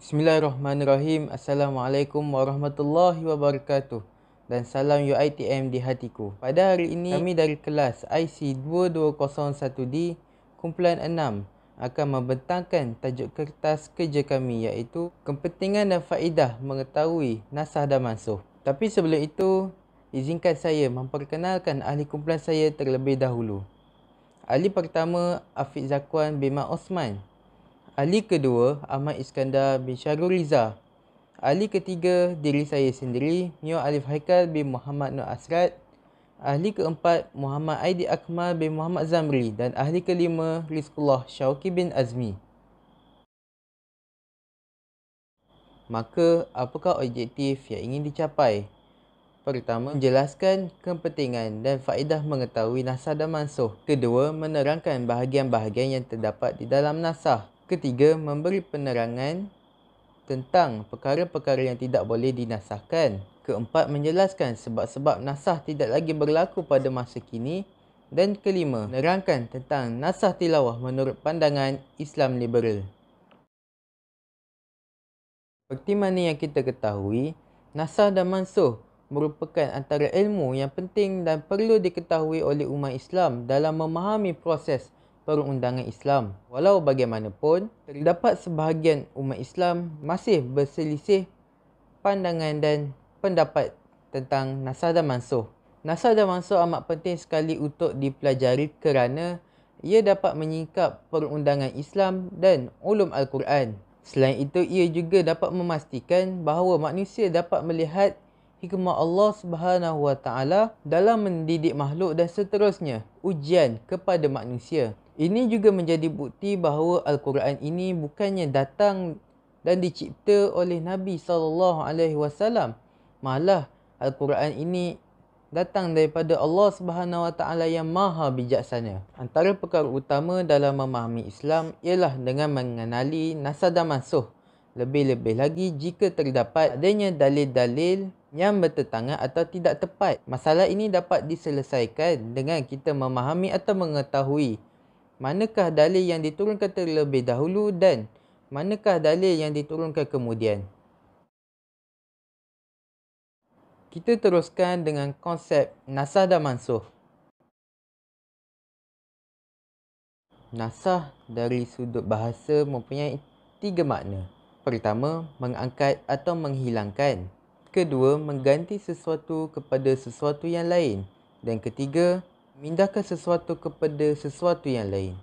Bismillahirrahmanirrahim. Assalamualaikum warahmatullahi wabarakatuh. Dan salam UiTM di hatiku. Pada hari ini, kami dari kelas IC 2201D, kumpulan 6 akan membentangkan tajuk kertas kerja kami, iaitu kepentingan dan faedah mengetahui nasah dan mansuh. Tapi sebelum itu, izinkan saya memperkenalkan ahli kumpulan saya terlebih dahulu. Ahli pertama, Afiq Zakwan bin Mat Osman. Ahli kedua, Ahmad Iskandar bin Syarul Riza. Ahli ketiga, diri saya sendiri, Mio Alif Haikal bin Muhammad Nur Asrat. Ahli keempat, Muhammad Aidi Akmal bin Muhammad Zamri. Dan ahli kelima, Rizqullah Syauqi bin Azmi. Maka, apakah objektif yang ingin dicapai? Pertama, menjelaskan kepentingan dan faedah mengetahui nasah dan mansuh. Kedua, menerangkan bahagian-bahagian yang terdapat di dalam nasah. Ketiga, memberi penerangan tentang perkara-perkara yang tidak boleh dinasahkan. Keempat, menjelaskan sebab-sebab nasah tidak lagi berlaku pada masa kini. Dan kelima, menerangkan tentang nasah tilawah menurut pandangan Islam liberal. Seperti mana yang kita ketahui, nasah dan mansuh merupakan antara ilmu yang penting dan perlu diketahui oleh umat Islam dalam memahami proses perundangan Islam. Walau bagaimanapun, terdapat sebahagian umat Islam masih berselisih pandangan dan pendapat tentang nasah dan mansuh. Nasah dan mansuh amat penting sekali untuk dipelajari kerana ia dapat menyingkap perundangan Islam dan ulum Al-Quran. Selain itu, ia juga dapat memastikan bahawa manusia dapat melihat hikmah Allah SWT dalam mendidik makhluk dan seterusnya, ujian kepada manusia. Ini juga menjadi bukti bahawa Al-Quran ini bukannya datang dan dicipta oleh Nabi SAW. Malah, Al-Quran ini datang daripada Allah SWT yang maha bijaksana. Antara perkara utama dalam memahami Islam ialah dengan mengenali nasah dan mansuh. Lebih-lebih lagi jika terdapat adanya dalil-dalil yang bertentangan atau tidak tepat. Masalah ini dapat diselesaikan dengan kita memahami atau mengetahui manakah dalil yang diturunkan terlebih dahulu dan manakah dalil yang diturunkan kemudian. Kita teruskan dengan konsep nasah dan mansuh. Nasah dari sudut bahasa mempunyai 3 makna. Pertama, mengangkat atau menghilangkan. Kedua, mengganti sesuatu kepada sesuatu yang lain. Dan ketiga, memindahkan sesuatu kepada sesuatu yang lain.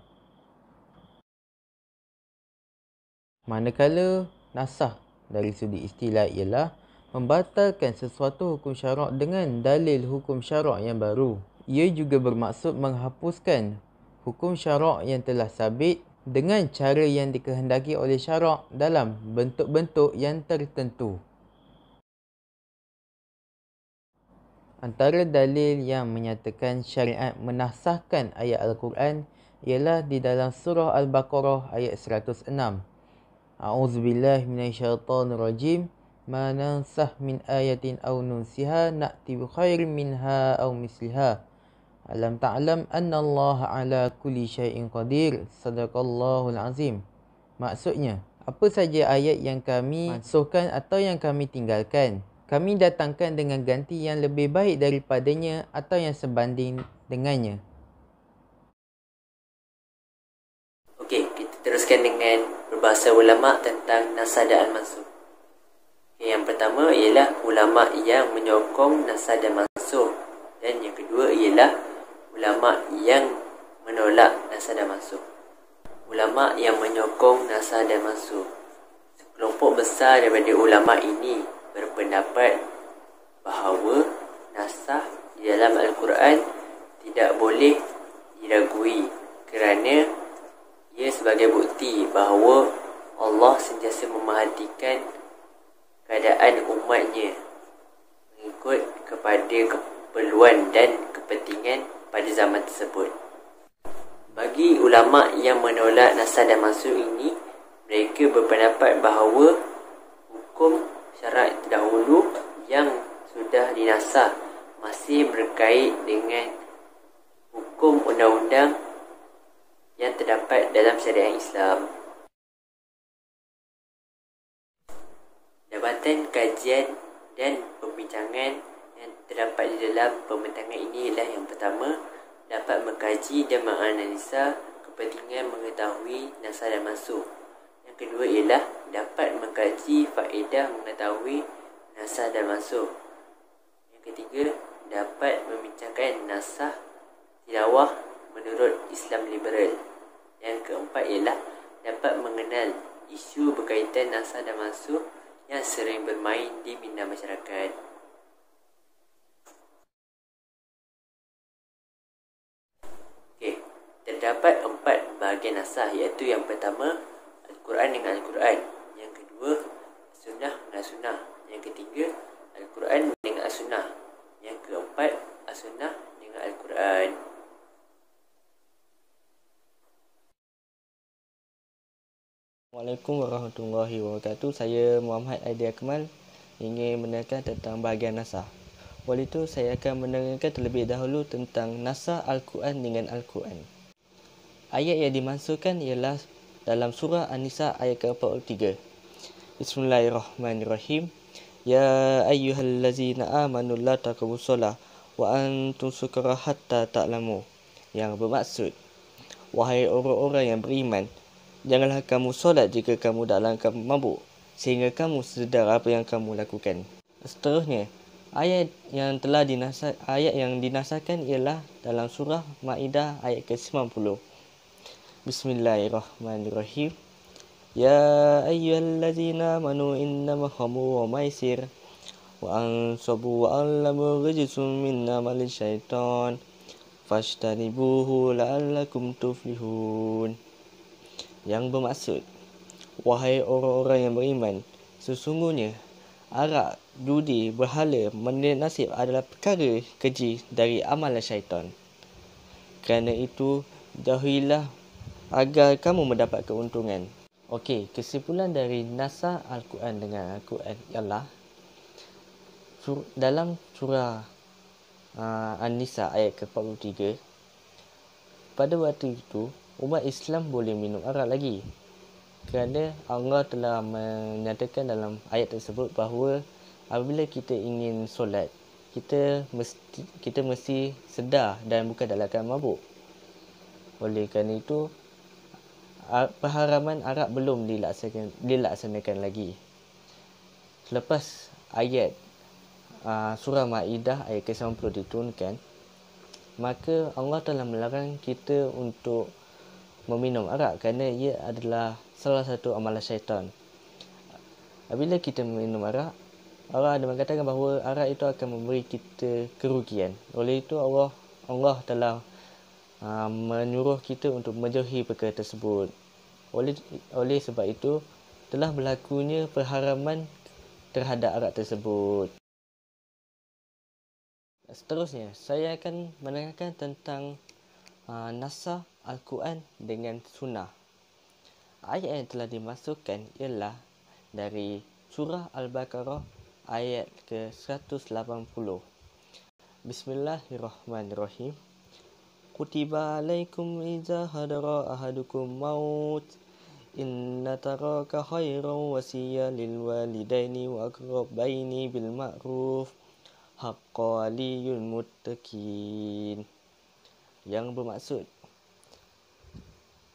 Manakala nasah dari sudut istilah ialah membatalkan sesuatu hukum syarak dengan dalil hukum syarak yang baru. Ia juga bermaksud menghapuskan hukum syarak yang telah sabit dengan cara yang dikehendaki oleh syarak dalam bentuk-bentuk yang tertentu. Antara dalil yang menyatakan syariat menasahkan ayat Al-Quran ialah di dalam surah Al-Baqarah ayat 106. A'udzubillahi minasyaitonirrajim. Ma nansah min ayatin aw nunsiha na'ti bi khairin minha aw misliha. Alam ta'lam anna Allah ala kulli syai'in qadir. Sadaqallahul azim. Maksudnya, apa saja ayat yang kami mansuhkan atau yang kami tinggalkan, kami datangkan dengan ganti yang lebih baik daripadanya atau yang sebanding dengannya. Okey, kita teruskan dengan berbahasa ulama tentang nasah dan mansuh. Yang pertama ialah ulama yang menyokong nasah dan mansuh, dan yang kedua ialah ulama yang menolak nasah dan mansuh. Ulama yang menyokong nasah dan mansuh, sekelompok besar daripada ulama ini berpendapat bahawa nasah di dalam Al-Quran tidak boleh diragui kerana ia sebagai bukti bahawa Allah sentiasa memerhatikan keadaan umatnya mengikut kepada keperluan dan kepentingan pada zaman tersebut. Bagi ulama yang menolak nasah dan mansuh ini, mereka berpendapat bahawa hukum syarak terdahulu yang sudah dinasah masih berkait dengan hukum undang-undang yang terdapat dalam syariat Islam. Konten kajian dan pembincangan yang terdapat di dalam pembentangan ini ialah yang pertama, dapat mengkaji dan menganalisa kepentingan mengetahui nasa dan mansukh. Yang kedua ialah dapat mengkaji faedah mengetahui nasa dan mansukh. Yang ketiga, dapat membincangkan nasah tilawah menurut Islam liberal. Yang keempat ialah dapat mengenal isu berkaitan nasa dan mansukh yang sering bermain di minda masyarakat. Okey, terdapat 4 bahagian nasah, iaitu yang pertama Al-Quran dengan Al-Quran, yang kedua Sunnah dengan Sunnah, yang ketiga Al-Quran dengan As-Sunnah, yang keempat As-Sunnah dengan Al-Quran. Assalamualaikum warahmatullahi wabarakatuh. Saya Muhammad Aidil Akmal ingin menerangkan tentang bahagian nasah. Oleh itu, saya akan menerangkan terlebih dahulu tentang nasah Al-Quran dengan Al-Quran. Ayat yang dimaksudkan ialah dalam surah An-Nisa ayat ke-43. Bismillahirrahmanirrahim. Ya ayyuhallazina amanu la taqrabus shalah wa antum sukara hatta ta'lamu. Yang bermaksud, wahai orang-orang yang beriman, janganlah kamu solat jika kamu dalam keadaan mabuk, sehingga kamu sedar apa yang kamu lakukan. Seterusnya, ayat yang dinasahkan ialah dalam surah Maidah ayat ke-90. Bismillahirrahmanirrahim. Ya ayyuhallazina amanu innamal khamru wa maisir wa ansabu wa allamu rijsun min amalin syaitan fashtanibuhu la'allakum tuflihun. Yang bermaksud, wahai orang-orang yang beriman, sesungguhnya arak, judi, berhala, menit nasib adalah perkara keji dari amalan syaitan. Kerana itu, jauhilah agar kamu mendapat keuntungan. Okey, kesimpulan dari nasah Al-Quran dengan Al-Quran ialah dalam surah An-Nisa ayat ke-43, pada waktu itu umat Islam boleh minum arak lagi, kerana Allah telah menyatakan dalam ayat tersebut bahawa apabila kita ingin solat, kita mesti sedar dan bukan dalam keadaan mabuk. Oleh kerana itu, pengharaman arak belum dilaksanakan lagi. Selepas ayat surah Maidah ayat ke-90 diturunkan, maka Allah telah melarang kita untuk meminum arak kerana ia adalah salah satu amalan syaitan. Apabila kita minum arak, Allah ada mengatakan bahawa arak itu akan memberi kita kerugian. Oleh itu Allah telah menyuruh kita untuk menjauhi perkara tersebut. Oleh sebab itu telah berlakunya pengharaman terhadap arak tersebut. Seterusnya, saya akan menerangkan tentang nasah Al-Quran dengan Sunnah. Ayat yang telah dimasukkan ialah dari surah Al-Baqarah ayat ke-180. Bismillahirrahmanirrahim. Kutiba alaikum iza hadara ahadukum maut inna taraka khairan wasiya lil walidaini wa aqrabaini bil ma'ruf haqqa aliyul muttaqin. Yang bermaksud,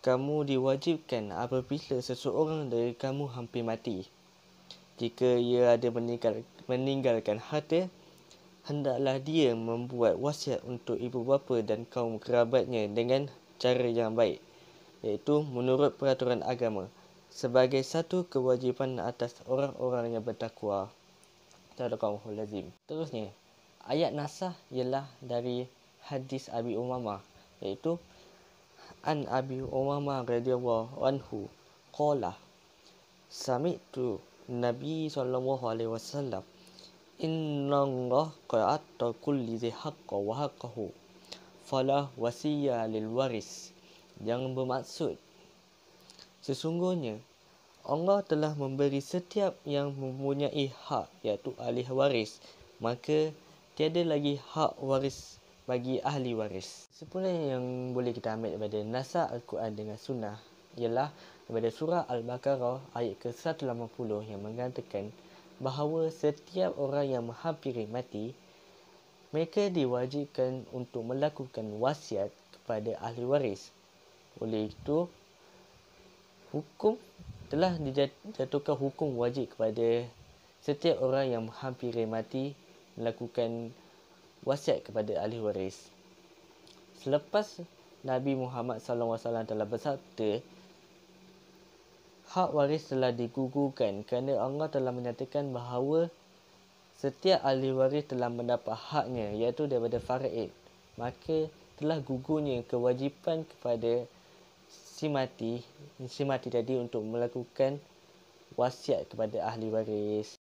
kamu diwajibkan apabila seseorang dari kamu hampir mati, jika ia ada meninggalkan harta, hendaklah dia membuat wasiat untuk ibu bapa dan kaum kerabatnya dengan cara yang baik, iaitu menurut peraturan agama, sebagai satu kewajipan atas orang-orang yang bertakwa. Sadaqallahul azim. Terusnya, ayat nasah ialah dari hadis Abi Umamah, iaitu An Abi Umamah radhiyallahu anhu qala sami'tu Nabi sallallahu alaihi wasallam inna Allah qa'ata kulli dhi haqqa wa haqqahu fala wasiya lil waris. Yang bermaksud, sesungguhnya Allah telah memberi setiap yang mempunyai hak, iaitu ahli waris, maka tiada lagi hak waris bagi ahli waris. Kesimpulan yang boleh kita ambil daripada nasah Al-Quran dengan Sunnah ialah daripada surah Al-Baqarah ayat ke-180 yang mengatakan bahawa setiap orang yang menghampiri mati, mereka diwajibkan untuk melakukan wasiat kepada ahli waris. Oleh itu, hukum telah dijatuhkan hukum wajib kepada setiap orang yang menghampiri mati melakukan wasiat kepada ahli waris. Selepas Nabi Muhammad SAW telah bersabda, hak waris telah digugurkan kerana Allah telah menyatakan bahawa setiap ahli waris telah mendapat haknya, iaitu daripada faraid. Maka telah gugurnya kewajipan kepada si mati tadi untuk melakukan wasiat kepada ahli waris.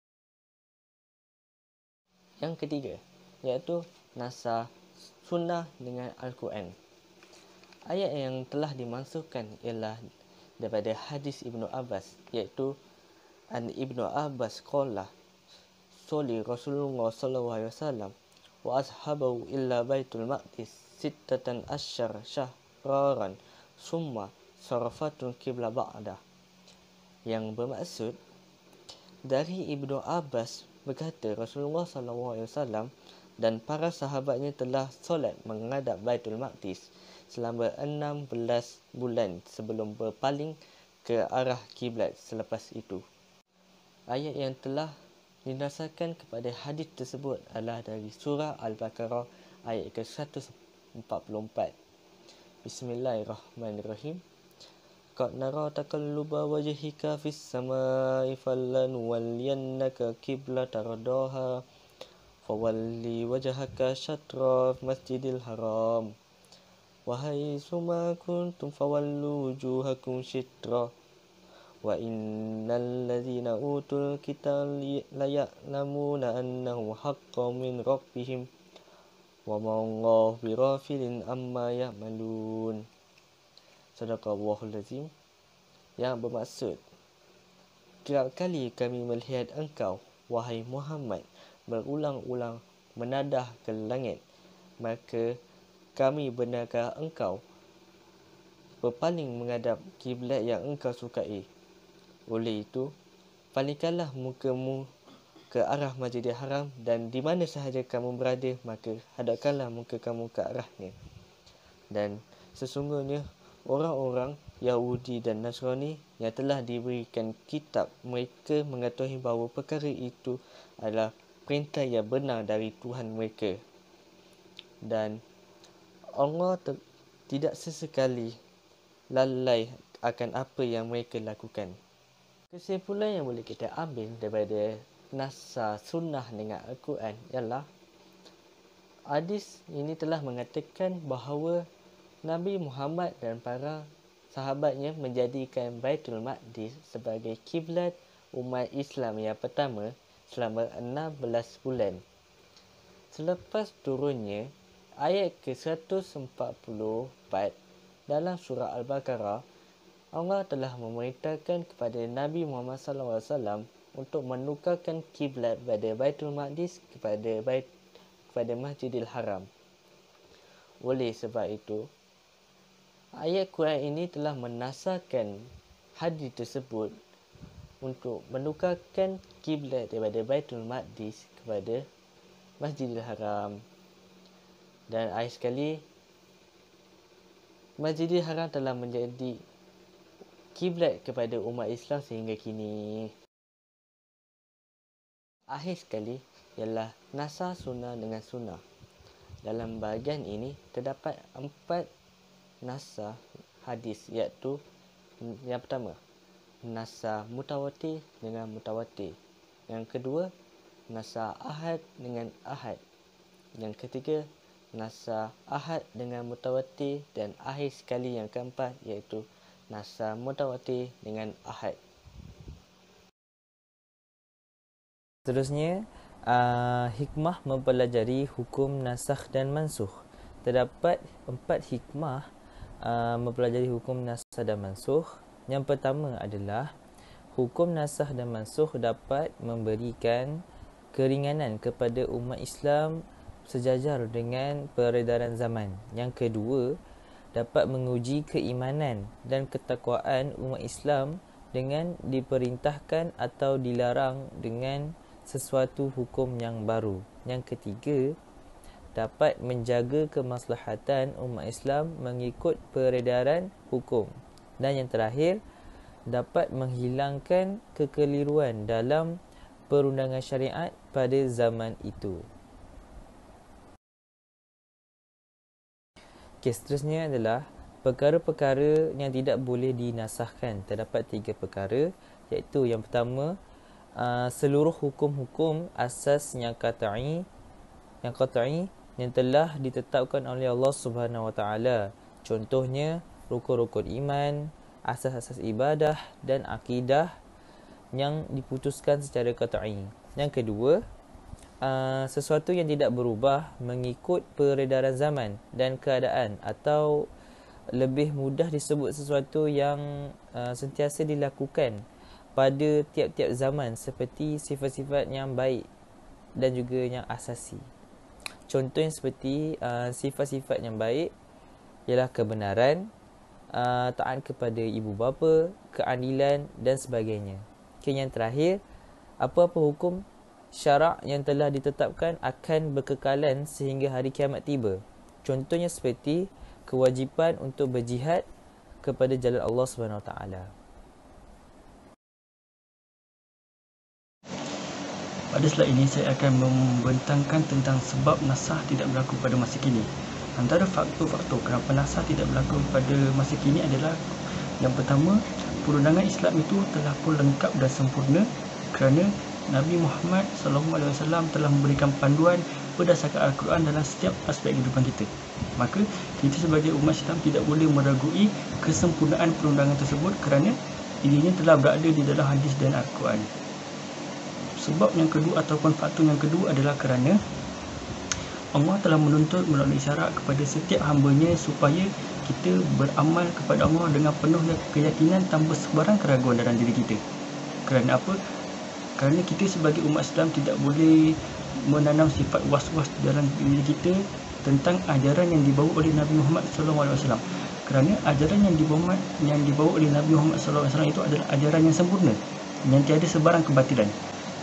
Yang ketiga, iaitu nasah sunnah dengan Al-Quran. Ayat yang telah dimansuhkan ialah daripada hadis Ibnu Abbas, iaitu an Ibnu Abbas qala Soli Rasulullah SAW wa ashabahu illa baitul maqdis sittatan asyar syahraran summa sarafatun qibla ba'dah. Yang bermaksud, dari Ibnu Abbas berkata Rasulullah SAW dan para sahabatnya telah solat menghadap Baitul Maqdis selama 16 bulan sebelum berpaling ke arah kiblat selepas itu. Ayat yang telah didasarkan kepada hadis tersebut adalah dari surah Al-Baqarah ayat ke-144. Bismillahirrahmanirrahim. Qad nara taqalluba wajhika fis samai falanwalliyannaka qiblatan tardaha fawalli wajhaka syatra masjidil haram wa haitsuma kuntum fawallu wujuhakum syitra wa innal ladzina utul kitaba la ya'lamuna annahu haqqun min rabbihim wa ma Allahu bighafilin amma ya'malun. Sadaqallahul azim. Yang bermaksud, kerap kali kami melihat engkau, wahai Muhammad, berulang-ulang menadah ke langit, maka kami benarkan engkau berpaling menghadap kiblat yang engkau sukai. Oleh itu, palingkanlah mukamu ke arah Masjidil Haram, dan di mana sahaja kamu berada, maka hadapkanlah muka kamu ke arahnya. Dan sesungguhnya orang-orang Yahudi dan Nasrani yang telah diberikan kitab, mereka mengetahui bahawa perkara itu adalah perintah yang benar dari Tuhan mereka. Dan Allah tidak sesekali lalai akan apa yang mereka lakukan. Kesimpulan yang boleh kita ambil daripada nasah sunnah dengan Al-Quran ialah hadis ini telah mengatakan bahawa Nabi Muhammad dan para sahabatnya menjadikan Baitul Maqdis sebagai kiblat umat Islam yang pertama selama 16 bulan. Selepas turunnya ayat ke-144 dalam surah Al-Baqarah, Allah telah memerintahkan kepada Nabi Muhammad SAW untuk menukarkan kiblat pada Baitul Maqdis kepada Masjidil Haram. Oleh sebab itu, ayat Quran ini telah menasahkan hadis tersebut untuk menukarkan kiblat daripada Baitul Maqdis kepada Masjidil Haram. Dan akhir sekali, Masjidil Haram telah menjadi kiblat kepada umat Islam sehingga kini. Akhir sekali ialah nasah sunnah dengan sunnah. Dalam bahagian ini terdapat 4 nasah hadis, iaitu yang pertama, nasah mutawatir dengan mutawatir. Yang kedua, nasah ahad dengan ahad. Yang ketiga, nasah ahad dengan mutawatir. Dan akhir sekali yang keempat, iaitu nasah mutawatir dengan ahad. Seterusnya, hikmah mempelajari hukum nasakh dan mansukh. Terdapat 4 hikmah mempelajari hukum nasakh dan mansukh. Yang pertama adalah hukum nasakh dan mansukh dapat memberikan keringanan kepada umat Islam sejajar dengan peredaran zaman. Yang kedua, dapat menguji keimanan dan ketakwaan umat Islam dengan diperintahkan atau dilarang dengan sesuatu hukum yang baru. Yang ketiga, dapat menjaga kemaslahatan umat Islam mengikut peredaran hukum. Dan yang terakhir, dapat menghilangkan kekeliruan dalam perundangan syariat pada zaman itu. Seterusnya adalah perkara-perkara yang tidak boleh dinasahkan. Terdapat 3 perkara, iaitu yang pertama, seluruh hukum-hukum asas yang qat'i yang telah ditetapkan oleh Allah Subhanahu Wa Taala. Contohnya rukun-rukun iman, asas-asas ibadah dan akidah yang diputuskan secara qat'i. Yang kedua, sesuatu yang tidak berubah mengikut peredaran zaman dan keadaan, atau lebih mudah disebut sesuatu yang sentiasa dilakukan pada tiap-tiap zaman, seperti sifat-sifat yang baik dan juga yang asasi. Contoh yang seperti sifat-sifat yang baik ialah kebenaran, taat kepada ibu bapa, keadilan dan sebagainya. Yang terakhir, apa-apa hukum syarak yang telah ditetapkan akan berkekalan sehingga hari kiamat tiba. Contohnya seperti kewajipan untuk berjihad kepada jalan Allah SWT. Pada slide ini saya akan membentangkan tentang sebab nasah tidak berlaku pada masa kini. Antara faktor-faktor kenapa nasah tidak berlaku pada masa kini adalah, yang pertama, perundangan Islam itu telah pun lengkap dan sempurna kerana Nabi Muhammad SAW telah memberikan panduan berdasarkan Al-Quran dalam setiap aspek kehidupan kita. Maka kita sebagai umat Islam tidak boleh meragui kesempurnaan perundangan tersebut kerana ianya telah berada di dalam hadis dan Al-Quran. Sebab yang kedua ataupun faktor yang kedua adalah kerana Allah telah menuntut melalui syarat kepada setiap hamba-Nya supaya kita beramal kepada Allah dengan penuh keyakinan tanpa sebarang keraguan dalam diri kita. Kerana apa? Kerana kita sebagai umat Islam tidak boleh menanam sifat was-was dalam diri kita tentang ajaran yang dibawa oleh Nabi Muhammad SAW. Kerana ajaran yang dibawa oleh Nabi Muhammad SAW itu adalah ajaran yang sempurna, yang tiada sebarang kebatilan.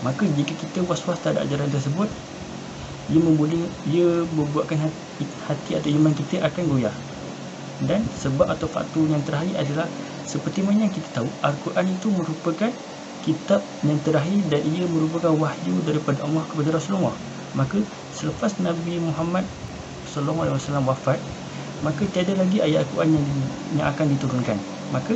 Maka jika kita was-was terhadap ajaran tersebut, ia membuatkan hati atau iman kita akan goyah. Dan sebab atau faktor yang terakhir adalah, seperti mana yang kita tahu, Al-Quran itu merupakan kitab yang terakhir dan ia merupakan wahyu daripada Allah kepada Rasulullah. Maka selepas Nabi Muhammad SAW wafat, maka tiada lagi ayat Al-Quran yang akan diturunkan. Maka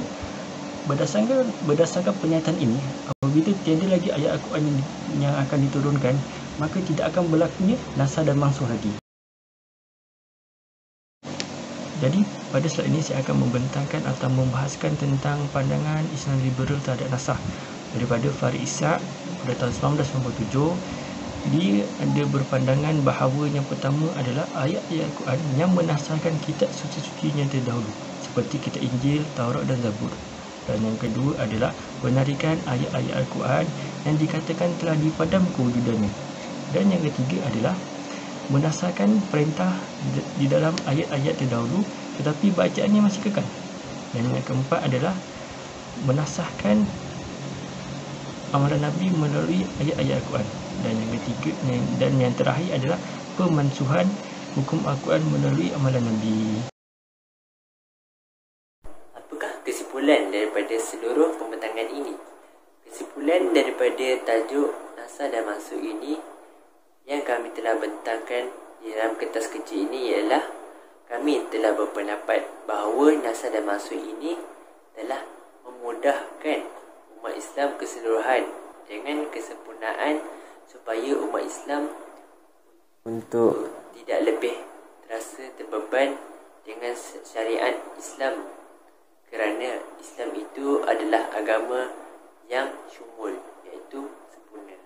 berdasarkan pernyataan ini, apabila tiada lagi ayat Al-Quran yang akan diturunkan, maka tidak akan berlakunya nasah dan mansuh lagi. Jadi pada slide ini saya akan membentangkan atau membahaskan tentang pandangan Islam liberal terhadap nasah daripada Farid Ishaq pada tahun 1997. Dia ada berpandangan bahawa yang pertama adalah ayat-ayat Al-Quran yang menasahkan kitab suci-suci yang terdahulu seperti kitab Injil, Taurat dan Zabur. Dan yang kedua adalah penarikan ayat-ayat Al-Quran yang dikatakan telah dipadam kewujudannya. Dan yang ketiga adalah menasahkan perintah di dalam ayat-ayat terdahulu tetapi bacaannya masih kekal. Dan yang keempat adalah menasahkan amalan Nabi melalui ayat-ayat Al-Quran. Dan yang ketiga dan yang terakhir adalah pemansuhan hukum Al-Quran melalui amalan Nabi. Kesimpulan daripada seluruh pembentangan ini. Kesimpulan daripada tajuk nasah dan mansuh ini yang kami telah bentangkan di dalam kertas kecil ini ialah, kami telah berpendapat bahawa nasah dan mansuh ini telah memudahkan umat Islam keseluruhan dengan kesempurnaan supaya umat Islam untuk tidak lebih terasa terbeban dengan syariat Islam, kerana Islam itu adalah agama yang syumul, iaitu sempurna.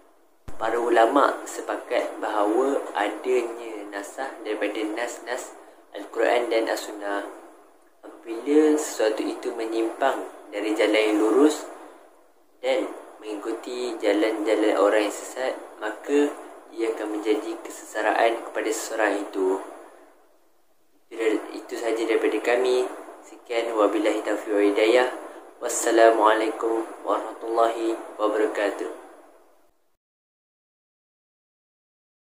Para ulama sepakat bahawa adanya nasah daripada nas-nas Al-Quran dan As-Sunnah. Apabila sesuatu itu menyimpang dari jalan yang lurus dan mengikuti jalan-jalan orang yang sesat, maka ia akan menjadi kesesaraan kepada seseorang itu. Itu sahaja daripada kami. Sekian, wabillahi taufiq wal hidayah. Wassalamualaikum warahmatullahi wabarakatuh.